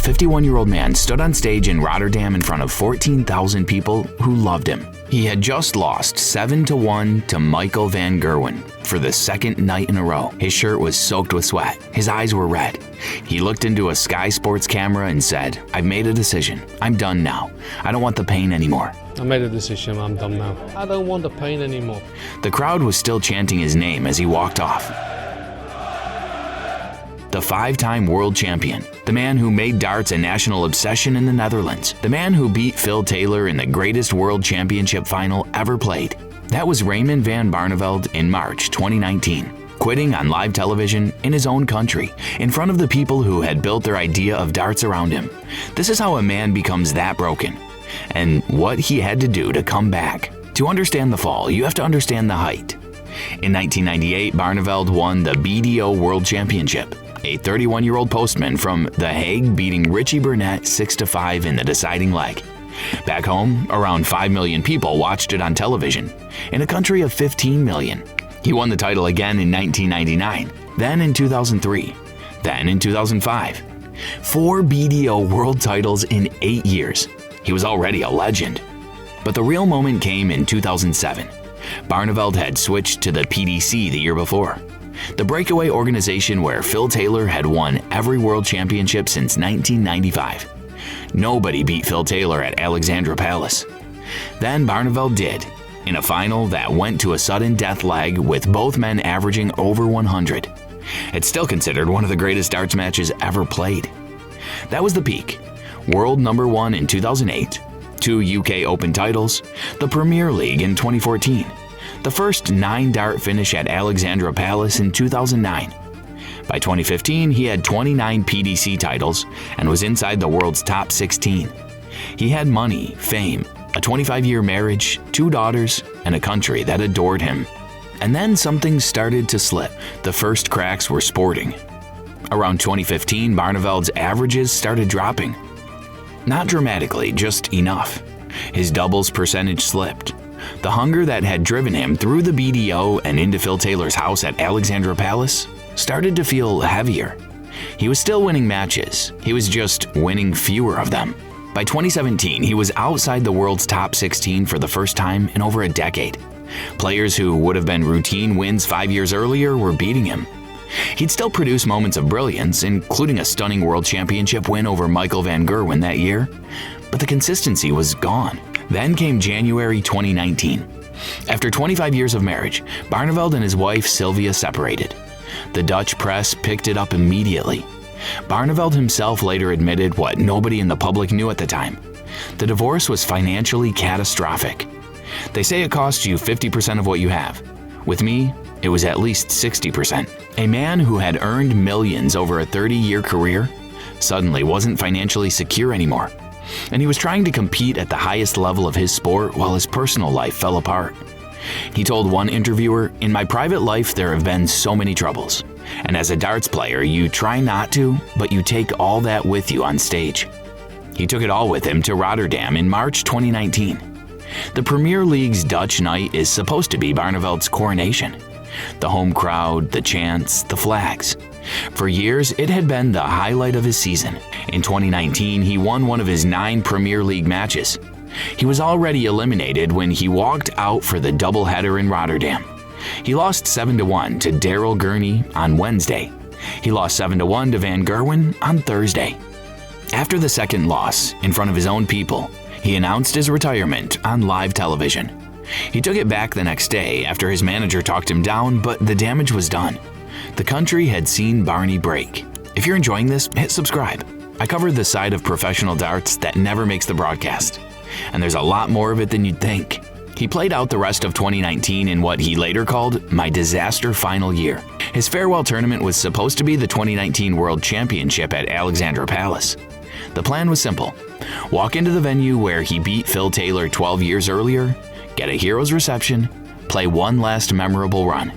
51-year-old man stood on stage in Rotterdam in front of 14,000 people who loved him. He had just lost 7-1 to Michael van Gerwen for the second night in a row. His shirt was soaked with sweat. His eyes were red. He looked into a Sky Sports camera and said, "I've made a decision. I'm done now. I don't want the pain anymore." I made a decision. I'm done now. I don't want the pain anymore. The crowd was still chanting his name as he walked off. The 5-time world champion, the man who made darts a national obsession in the Netherlands, the man who beat Phil Taylor in the greatest world championship final ever played. That was Raymond van Barneveld in March 2019, quitting on live television in his own country, in front of the people who had built their idea of darts around him. This is how a man becomes that broken, and what he had to do to come back. To understand the fall, you have to understand the height. In 1998, Barneveld won the BDO World Championship. A 31-year-old postman from The Hague beating Richie Burnett 6-5 in the deciding leg. Back home, around 5 million people watched it on television. In a country of 15 million. He won the title again in 1999, then in 2003, then in 2005. 4 BDO world titles in 8 years. He was already a legend. But the real moment came in 2007. Barneveld had switched to the PDC the year before. The breakaway organization where Phil Taylor had won every world championship since 1995. Nobody beat Phil Taylor at Alexandra Palace. Then Barneveld did, in a final that went to a sudden death leg with both men averaging over 100. It's still considered one of the greatest darts matches ever played. That was the peak. World number 1 in 2008, 2 UK Open titles, the Premier League in 2014, the first 9-dart finish at Alexandra Palace in 2009. By 2015, he had 29 PDC titles and was inside the world's top 16. He had money, fame, a 25-year marriage, 2 daughters, and a country that adored him. And then something started to slip. The first cracks were sporting. Around 2015, Barneveld's averages started dropping. Not dramatically, just enough. His doubles percentage slipped. The hunger that had driven him through the BDO and into Phil Taylor's house at Alexandra Palace started to feel heavier. He was still winning matches. He was just winning fewer of them. By 2017, he was outside the world's top 16 for the first time in over a decade. Players who would have been routine wins 5 years earlier were beating him. He'd still produce moments of brilliance, including a stunning world championship win over Michael van Gerwen that year, but the consistency was gone. Then came January 2019. After 25 years of marriage, Barneveld and his wife Sylvia separated. The Dutch press picked it up immediately. Barneveld himself later admitted what nobody in the public knew at the time. The divorce was financially catastrophic. They say it costs you 50% of what you have. With me, it was at least 60%. A man who had earned millions over a 30-year career suddenly wasn't financially secure anymore. And he was trying to compete at the highest level of his sport while his personal life fell apart. He told one interviewer, "In my private life, there have been so many troubles. And as a darts player, you try not to, but you take all that with you on stage." He took it all with him to Rotterdam in March 2019. The Premier League's Dutch night is supposed to be Barneveld's coronation. The home crowd, the chants, the flags. For years, it had been the highlight of his season. In 2019, he won one of his 9 Premier League matches. He was already eliminated when he walked out for the doubleheader in Rotterdam. He lost 7-1 to Daryl Gurney on Wednesday. He lost 7-1 to Van Gerwen on Thursday. After the second loss, in front of his own people, he announced his retirement on live television. He took it back the next day after his manager talked him down, but the damage was done. The country had seen Barney break. If you're enjoying this, hit subscribe. I cover the side of professional darts that never makes the broadcast. And there's a lot more of it than you'd think. He played out the rest of 2019 in what he later called my disaster final year. His farewell tournament was supposed to be the 2019 World Championship at Alexandra Palace. The plan was simple. Walk into the venue where he beat Phil Taylor 12 years earlier, get a hero's reception, play one last memorable run.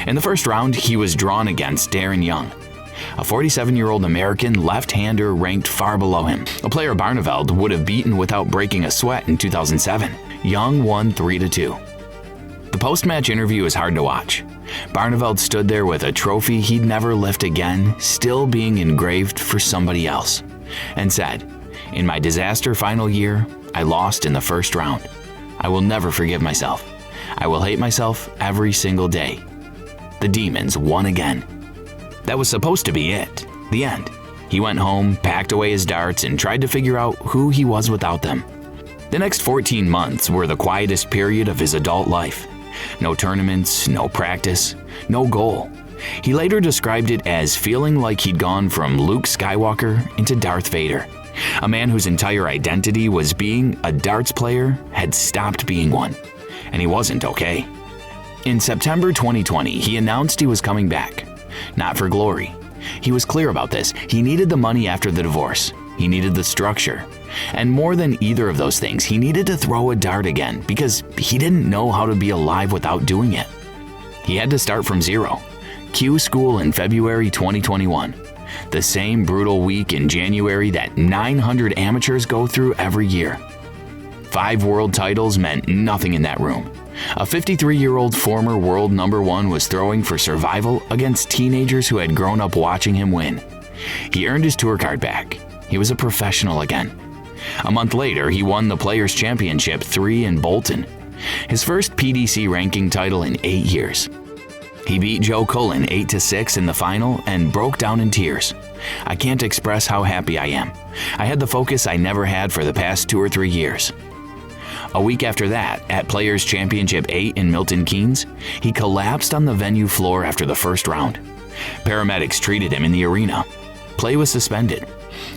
In the first round, he was drawn against Darren Young, a 47-year-old American left-hander ranked far below him, a player Barneveld would have beaten without breaking a sweat in 2007. Young won 3-2. The post-match interview is hard to watch. Barneveld stood there with a trophy he'd never lift again, still being engraved for somebody else. and said, "In my disaster final year, I lost in the first round. I will never forgive myself. I will hate myself every single day." The demons won again. That was supposed to be it, the end. He went home, packed away his darts, and tried to figure out who he was without them. The next 14 months were the quietest period of his adult life. No tournaments, no practice, no goal. He later described it as feeling like he'd gone from Luke Skywalker into Darth Vader. A man whose entire identity was being a darts player had stopped being one, and he wasn't okay. In September 2020, he announced he was coming back. Not for glory. He was clear about this. He needed the money after the divorce. He needed the structure. And more than either of those things, he needed to throw a dart again because he didn't know how to be alive without doing it. He had to start from zero. Cue school in February 2021. The same brutal week in January that 900 amateurs go through every year. 5 world titles meant nothing in that room. A 53-year-old former world number 1 was throwing for survival against teenagers who had grown up watching him win. He earned his tour card back. He was a professional again. A month later, he won the Players' Championship 3 in Bolton, his first PDC ranking title in 8 years. He beat Joe Cullen 8-6 in the final and broke down in tears. "I can't express how happy I am. I had the focus I never had for the past 2 or 3 years." A week after that, at Players' Championship 8 in Milton Keynes, he collapsed on the venue floor after the first round. Paramedics treated him in the arena. Play was suspended.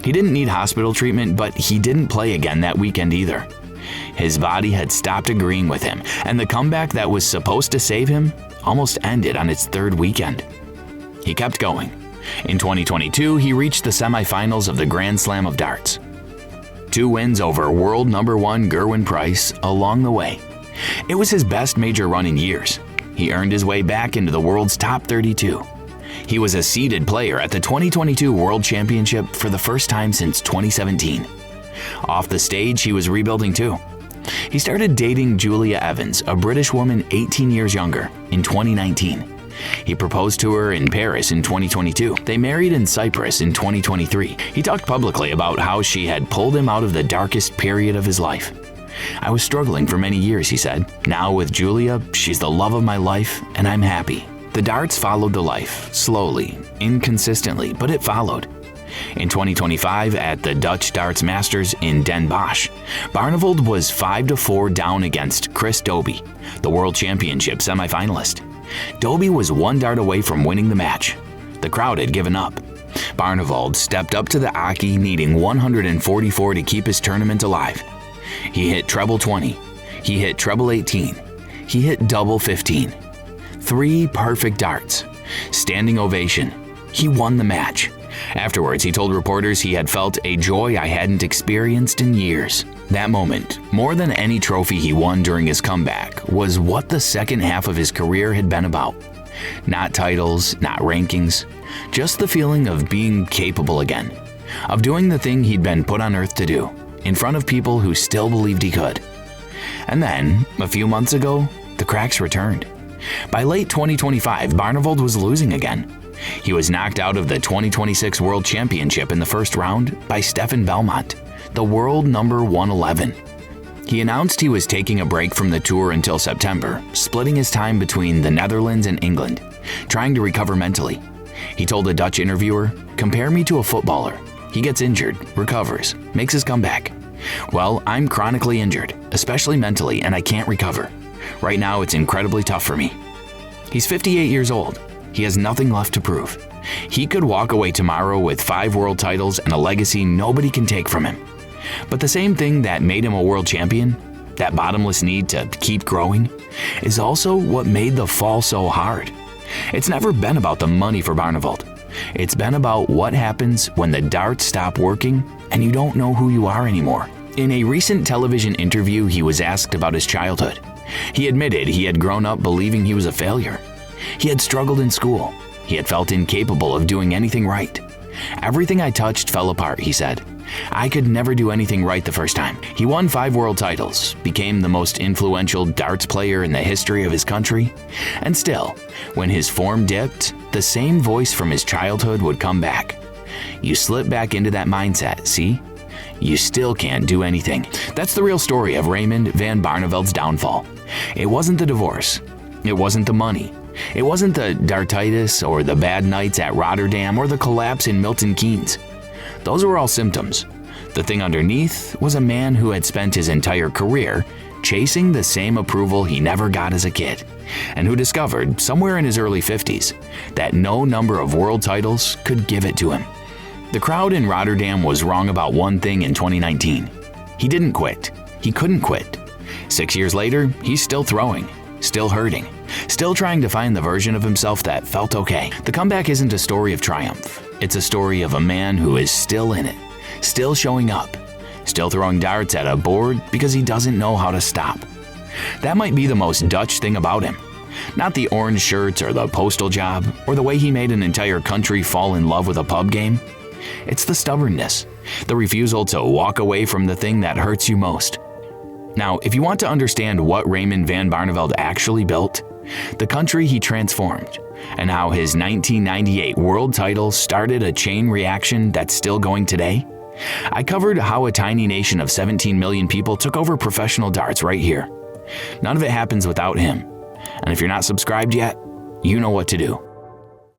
He didn't need hospital treatment, but he didn't play again that weekend either. His body had stopped agreeing with him, and the comeback that was supposed to save him almost ended on its 3rd weekend. He kept going. In 2022, he reached the semifinals of the Grand Slam of Darts. 2 wins over world number 1 Gerwin Price along the way. It was his best major run in years. He earned his way back into the world's top 32. He was a seeded player at the 2022 World Championship for the first time since 2017. Off the stage, he was rebuilding too. He started dating Julia Evans, a British woman 18 years younger, in 2019. He proposed to her in Paris in 2022. They married in Cyprus in 2023. He talked publicly about how she had pulled him out of the darkest period of his life. "I was struggling for many years," he said. "Now with Julia, she's the love of my life, and I'm happy." The darts followed the life, slowly, inconsistently, but it followed. In 2025, at the Dutch Darts Masters in Den Bosch, Barneveld was 5-4 down against Chris Dobie, the World Championship semifinalist. Dobie was 1 dart away from winning the match. The crowd had given up. Barneveld stepped up to the Aki, needing 144 to keep his tournament alive. He hit treble 20. He hit treble 18. He hit double 15. 3 perfect darts. Standing ovation. He won the match. Afterwards, he told reporters he had felt a joy I hadn't experienced in years. That moment, more than any trophy he won during his comeback, was what the second half of his career had been about. Not titles, not rankings, just the feeling of being capable again, of doing the thing he'd been put on earth to do, in front of people who still believed he could. And then, a few months ago, the cracks returned. By late 2025, Barneveld was losing again. He was knocked out of the 2026 World Championship in the first round by Stefan Belmont, the world number 111. He announced he was taking a break from the tour until September, splitting his time between the Netherlands and England, trying to recover mentally. He told a Dutch interviewer, "Compare me to a footballer. He gets injured, recovers, makes his comeback. Well, I'm chronically injured, especially mentally, and I can't recover. Right now, it's incredibly tough for me." He's 58 years old. He has nothing left to prove. He could walk away tomorrow with 5 world titles and a legacy nobody can take from him. But the same thing that made him a world champion, that bottomless need to keep growing, is also what made the fall so hard. It's never been about the money for Barneveld. It's been about what happens when the darts stop working and you don't know who you are anymore. In a recent television interview, he was asked about his childhood. He admitted he had grown up believing he was a failure. He had struggled in school. He had felt incapable of doing anything right. "Everything I touched fell apart," he said. "I could never do anything right the first time." He won 5 world titles, became the most influential darts player in the history of his country, and still, when his form dipped, the same voice from his childhood would come back. You slip back into that mindset, see? You still can't do anything. That's the real story of Raymond van Barneveld's downfall. It wasn't the divorce. It wasn't the money. It wasn't the dartitis or the bad nights at Rotterdam or the collapse in Milton Keynes. Those were all symptoms. The thing underneath was a man who had spent his entire career chasing the same approval he never got as a kid, and who discovered, somewhere in his early 50s, that no number of world titles could give it to him. The crowd in Rotterdam was wrong about one thing in 2019. He didn't quit. He couldn't quit. 6 years later, he's still throwing, still hurting, still trying to find the version of himself that felt okay. The comeback isn't a story of triumph. It's a story of a man who is still in it, still showing up, still throwing darts at a board because he doesn't know how to stop. That might be the most Dutch thing about him. Not the orange shirts or the postal job or the way he made an entire country fall in love with a pub game. It's the stubbornness, the refusal to walk away from the thing that hurts you most. Now, if you want to understand what Raymond van Barneveld actually built, the country he transformed, and how his 1998 world title started a chain reaction that's still going today, I covered how a tiny nation of 17 million people took over professional darts right here. None of it happens without him. And if you're not subscribed yet, you know what to do.